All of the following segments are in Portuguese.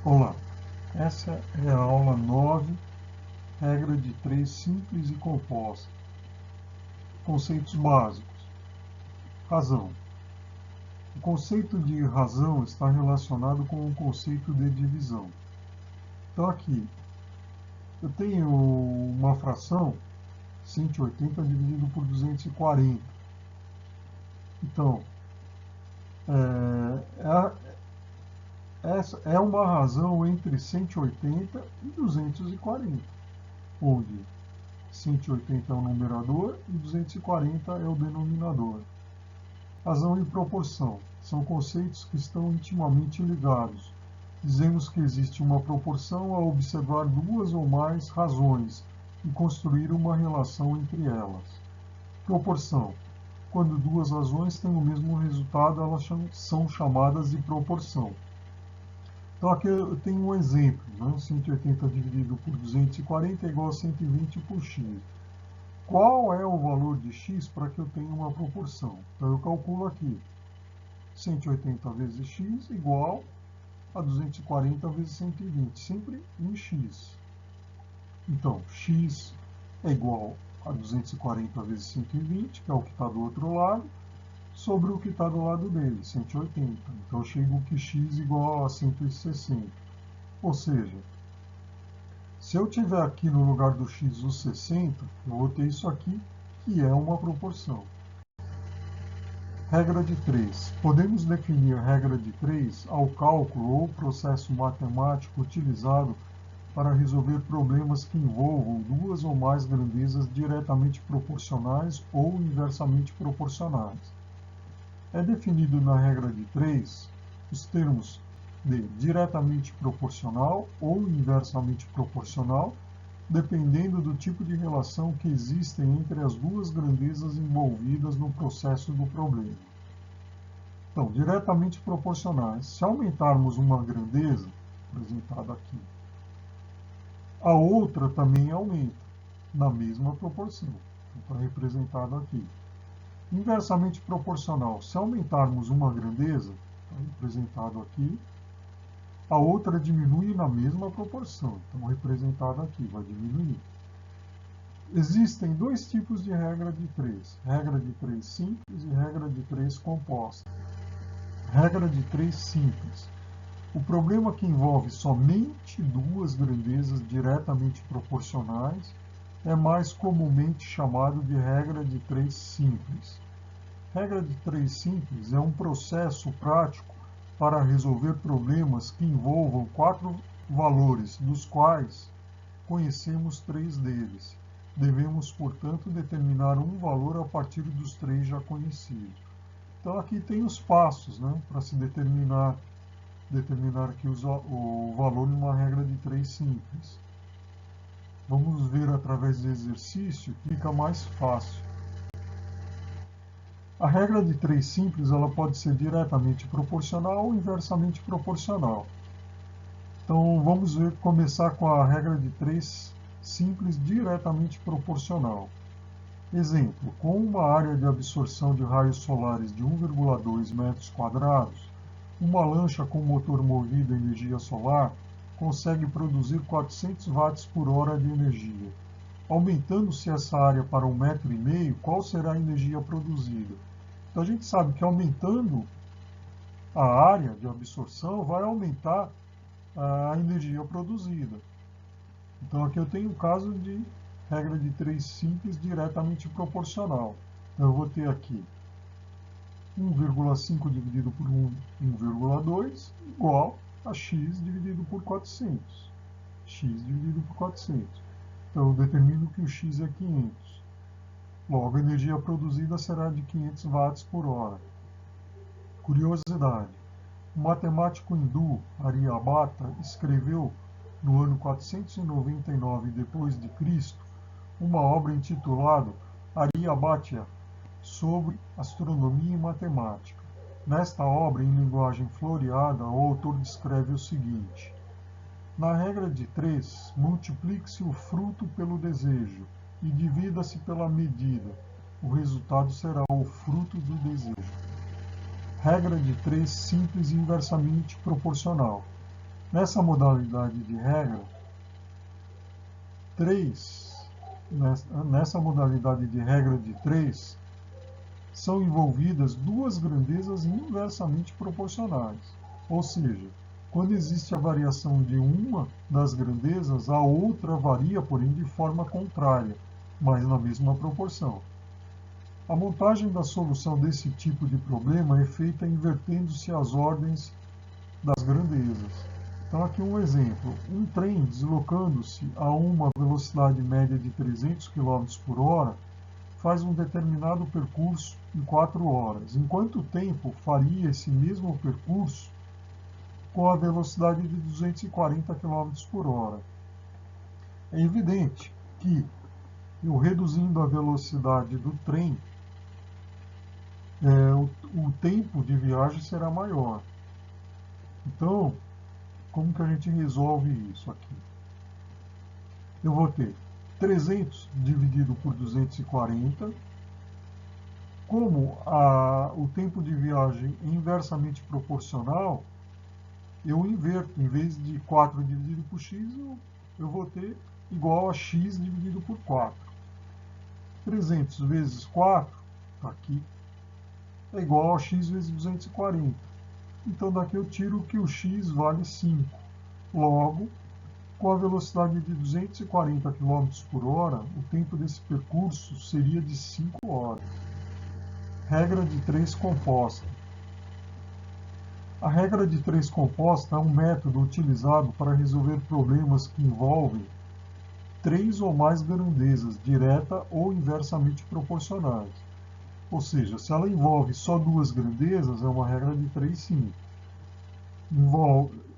Olá, essa é a aula 9, regra de 3 simples e composta. Conceitos básicos. Razão. O conceito de razão está relacionado com o conceito de divisão. Então aqui, eu tenho uma fração, 180 dividido por 240. Então, essa é uma razão entre 180 e 240, onde 180 é o numerador e 240 é o denominador. Razão e proporção são conceitos que estão intimamente ligados. Dizemos que existe uma proporção ao observar duas ou mais razões e construir uma relação entre elas. Proporção. Quando duas razões têm o mesmo resultado, elas são chamadas de proporção. Então aqui eu tenho um exemplo, né? 180 dividido por 240 é igual a 120 por x. Qual é o valor de x para que eu tenha uma proporção? Então eu calculo aqui 180 vezes x igual a 240 vezes 120, sempre em x. Então, x é igual a 240 vezes 120, que é o que está do outro lado, sobre o que está do lado dele, 180. Então, eu chego que x igual a 160. Ou seja, se eu tiver aqui no lugar do x o 60, eu vou ter isso aqui, que é uma proporção. Regra de 3. Podemos definir a regra de 3 ao cálculo ou processo matemático utilizado para resolver problemas que envolvam duas ou mais grandezas diretamente proporcionais ou inversamente proporcionais. É definido na regra de 3 os termos de diretamente proporcional ou inversamente proporcional, dependendo do tipo de relação que existem entre as duas grandezas envolvidas no processo do problema. Então, diretamente proporcionais. Se aumentarmos uma grandeza, apresentada aqui, a outra também aumenta, na mesma proporção. Está representado aqui. Inversamente proporcional. Se aumentarmos uma grandeza, está representado aqui, a outra diminui na mesma proporção. Então, representado aqui, vai diminuir. Existem dois tipos de regra de 3. Regra de 3 simples e regra de 3 composta. Regra de 3 simples. O problema que envolve somente duas grandezas diretamente proporcionais é mais comumente chamado de regra de 3 simples. Regra de 3 simples é um processo prático para resolver problemas que envolvam quatro valores, dos quais conhecemos três deles. Devemos, portanto, determinar um valor a partir dos três já conhecidos. Então aqui tem os passos, né, para se determinar aqui o valor numa regra de 3 simples. Vamos ver através do exercício que fica mais fácil. A regra de 3 simples ela pode ser diretamente proporcional ou inversamente proporcional. Então vamos começar com a regra de 3 simples diretamente proporcional. Exemplo, com uma área de absorção de raios solares de 1,2 metros quadrados, uma lancha com motor movido a energia solar consegue produzir 400 watts por hora de energia. Aumentando-se essa área para 1,5 metro, qual será a energia produzida? Então a gente sabe que aumentando a área de absorção vai aumentar a energia produzida. Então aqui eu tenho o caso de regra de 3 simples diretamente proporcional. Então eu vou ter aqui 1,5 dividido por 1,2 igual a x dividido por 400. X dividido por 400. Então eu determino que o x é 500. Logo, a energia produzida será de 500 watts por hora. Curiosidade. O matemático hindu Aryabhata escreveu no ano 499 d.C. uma obra intitulada Aryabhatya sobre astronomia e matemática. Nesta obra, em linguagem floreada, o autor descreve o seguinte: na regra de 3, multiplique-se o fruto pelo desejo e divida-se pela medida. O resultado será o fruto do desejo. Regra de 3 simples e inversamente proporcional. Nessa modalidade de regra, 3, nessa modalidade de regra de 3, são envolvidas duas grandezas inversamente proporcionais. Ou seja, quando existe a variação de uma das grandezas, a outra varia, porém, de forma contrária, mas na mesma proporção. A montagem da solução desse tipo de problema é feita invertendo-se as ordens das grandezas. Então, aqui um exemplo. Um trem deslocando-se a uma velocidade média de 300 km por hora faz um determinado percurso em 4 horas. Em quanto tempo faria esse mesmo percurso com a velocidade de 240 km por hora? É evidente que, eu reduzindo a velocidade do trem, o tempo de viagem será maior. Então, como que a gente resolve isso aqui? Eu vou ter 300 dividido por 240. Como o tempo de viagem é inversamente proporcional, eu inverto. Em vez de 4 dividido por x, eu vou ter igual a x dividido por 4. 300 vezes 4, está aqui, é igual a x vezes 240. Então, daqui eu tiro que o x vale 5. Logo, com a velocidade de 240 km por hora, o tempo desse percurso seria de 5 horas. Regra de 3 composta. A regra de 3 composta é um método utilizado para resolver problemas que envolvem 3 ou mais grandezas, direta ou inversamente proporcionais. Ou seja, se ela envolve só 2 grandezas, é uma regra de 3 simples.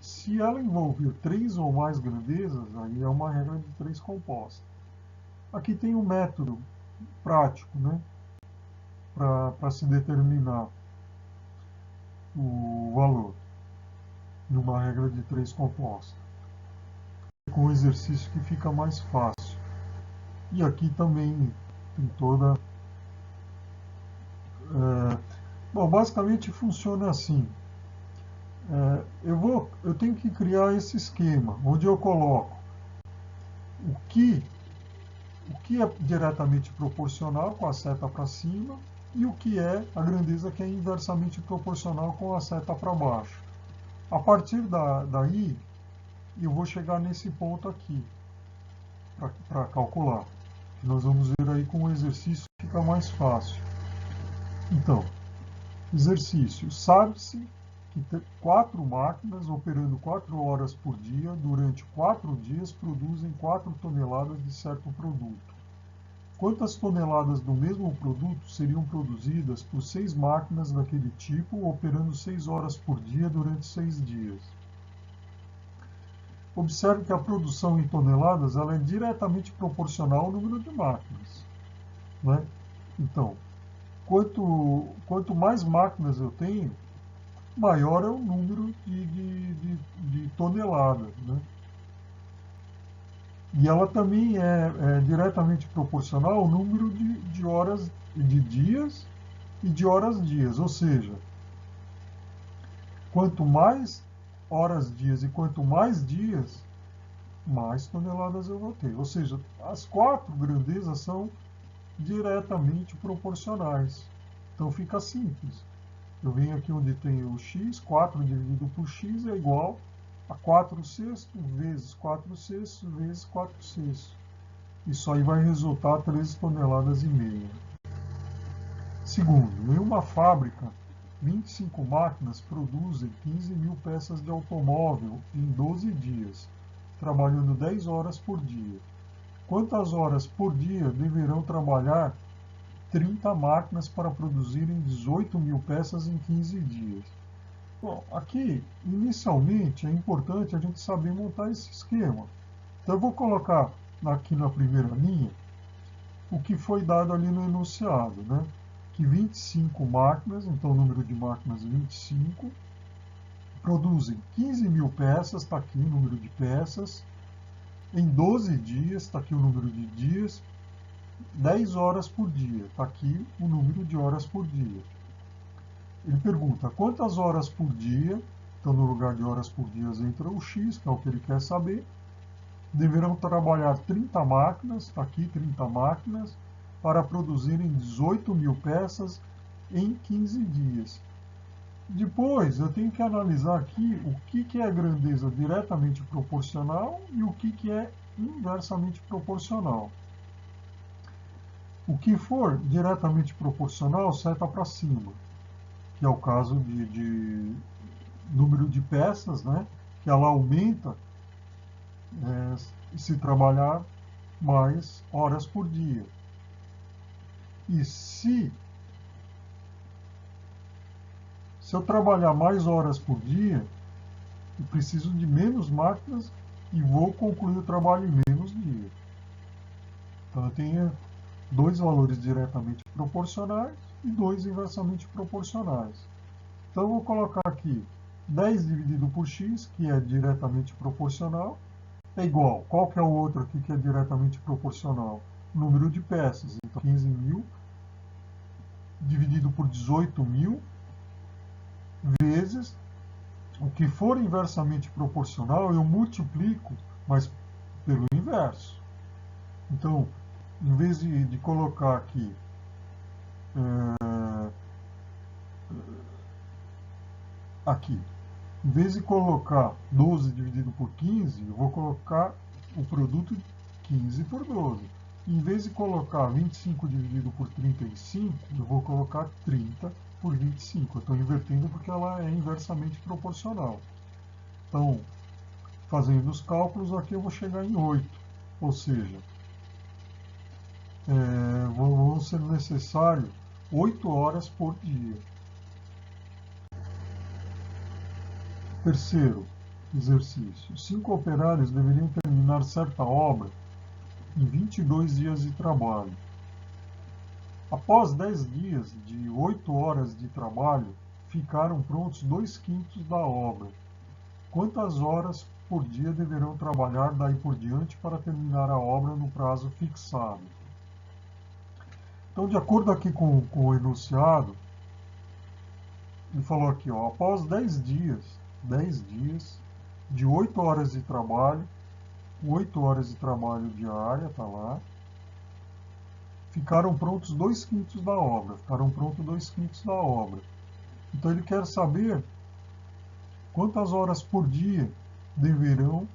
Se ela envolver 3 ou mais grandezas, aí é uma regra de 3 composta. Aqui tem um método prático, né, para se determinar o valor numa regra de 3 composta. Com um exercício que fica mais fácil. E aqui também tem toda... Bom, basicamente funciona assim. Eu tenho que criar esse esquema, onde eu coloco o que é diretamente proporcional com a seta para cima e o que é a grandeza que é inversamente proporcional com a seta para baixo. A partir daí, eu vou chegar nesse ponto aqui para calcular. Nós vamos ver aí com o exercício que fica mais fácil. Então, exercício. Sabe-se que 4 máquinas operando 4 horas por dia durante 4 dias produzem 4 toneladas de certo produto. Quantas toneladas do mesmo produto seriam produzidas por 6 máquinas daquele tipo, operando 6 horas por dia durante 6 dias? Observe que a produção em toneladas ela é diretamente proporcional ao número de máquinas, né? Então, quanto mais máquinas eu tenho, maior é o número de toneladas, né? E ela também é diretamente proporcional ao número de horas, de dias e de horas-dias. Ou seja, quanto mais horas-dias e quanto mais dias, mais toneladas eu vou ter. Ou seja, as 4 grandezas são diretamente proporcionais. Então fica simples. Eu venho aqui onde tem o x, 4 dividido por x é igual a 4 sextos vezes 4 sextos vezes 4 sextos. Isso aí vai resultar 13 toneladas e meia. Segundo, em uma fábrica, 25 máquinas produzem 15 mil peças de automóvel em 12 dias, trabalhando 10 horas por dia. Quantas horas por dia deverão trabalhar 30 máquinas para produzirem 18 mil peças em 15 dias? Bom, aqui, inicialmente, é importante a gente saber montar esse esquema. Então, eu vou colocar aqui na primeira linha o que foi dado ali no enunciado, né? Que 25 máquinas, então o número de máquinas 25, produzem 15 mil peças, está aqui o número de peças, em 12 dias, está aqui o número de dias, 10 horas por dia, está aqui o número de horas por dia. Ele pergunta quantas horas por dia Então, no lugar de horas por dia entra o X, que é o que ele quer saber. Deverão trabalhar 30 máquinas, está aqui 30 máquinas, para produzirem 18.000 peças em 15 dias. Depois, eu tenho que analisar aqui o que é grandeza diretamente proporcional e o que é inversamente proporcional. O que for diretamente proporcional seta para cima, que é o caso de número de peças, né? Que ela aumenta se trabalhar mais horas por dia. E se eu trabalhar mais horas por dia, eu preciso de menos máquinas e vou concluir o trabalho em menos dias. Então eu tenho dois valores diretamente proporcionais e dois inversamente proporcionais. Então eu vou colocar aqui 10 dividido por x, que é diretamente proporcional, é igual. Qual que é o outro aqui que é diretamente proporcional? Número de peças. Então 15.000 dividido por 18.000 vezes o que for inversamente proporcional, eu multiplico, mas pelo inverso. Então, em vez de colocar aqui aqui, em vez de colocar 12 dividido por 15, eu vou colocar o produto 15 por 12. Em vez de colocar 25 dividido por 35, eu vou colocar 30 por 25. Eu estou invertendo porque ela é inversamente proporcional. Então, fazendo os cálculos, aqui eu vou chegar em 8. Ou seja, vão ser necessários 8 horas por dia. Terceiro exercício. 5 operários deveriam terminar certa obra em 22 dias de trabalho. Após 10 dias de 8 horas de trabalho, ficaram prontos 2/5 da obra. Quantas horas por dia deverão trabalhar daí por diante para terminar a obra no prazo fixado? Então, de acordo aqui com o enunciado, ele falou aqui, ó, após 10 dias de 8 horas de trabalho, 8 horas de trabalho diária, tá lá, ficaram prontos 2/5 da obra, ficaram prontos 2/5 da obra. Então ele quer saber quantas horas por dia deverão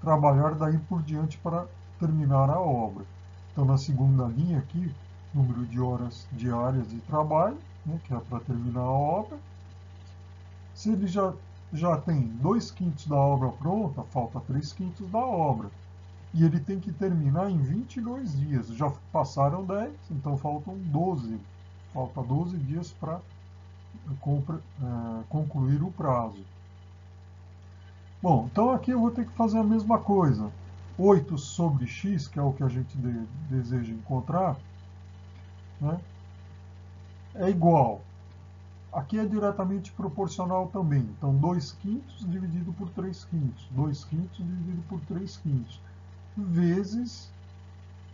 trabalhar daí por diante para terminar a obra. Então na segunda linha aqui, número de horas diárias de trabalho, né, que é para terminar a obra. Se ele já tem 2/5 da obra pronta, falta 3/5 da obra. E ele tem que terminar em 22 dias. Já passaram 10, então faltam 12. Falta 12 dias para concluir o prazo. Bom, então aqui eu vou ter que fazer a mesma coisa. 8 sobre x, que é o que a gente deseja encontrar, né, é igual. Aqui é diretamente proporcional também. Então, 2/5 dividido por 3/5. 2/5 dividido por 3/5. Vezes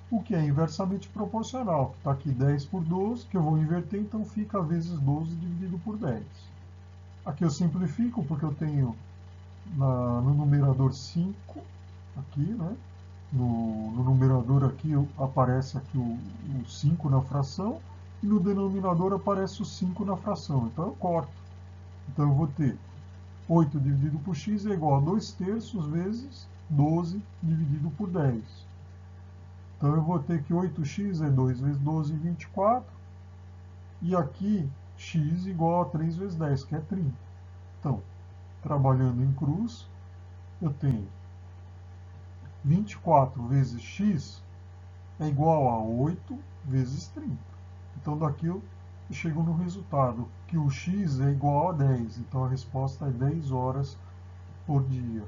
o que é inversamente proporcional. Está aqui 10 por 12, que eu vou inverter, então fica vezes 12 dividido por 10. Aqui eu simplifico, porque eu tenho no numerador 5, aqui, né? No numerador aqui aparece aqui o 5 na fração, e no denominador aparece o 5 na fração. Então eu corto. Então eu vou ter 8 dividido por x é igual a 2/3 vezes 12 dividido por 10. Então eu vou ter que 8x é 2 vezes 12, 24. E aqui x igual a 3 vezes 10, que é 30. Então, trabalhando em cruz, eu tenho 24 vezes x é igual a 8 vezes 30. Então daqui eu chego no resultado, que o x é igual a 10. Então a resposta é 10 horas por dia.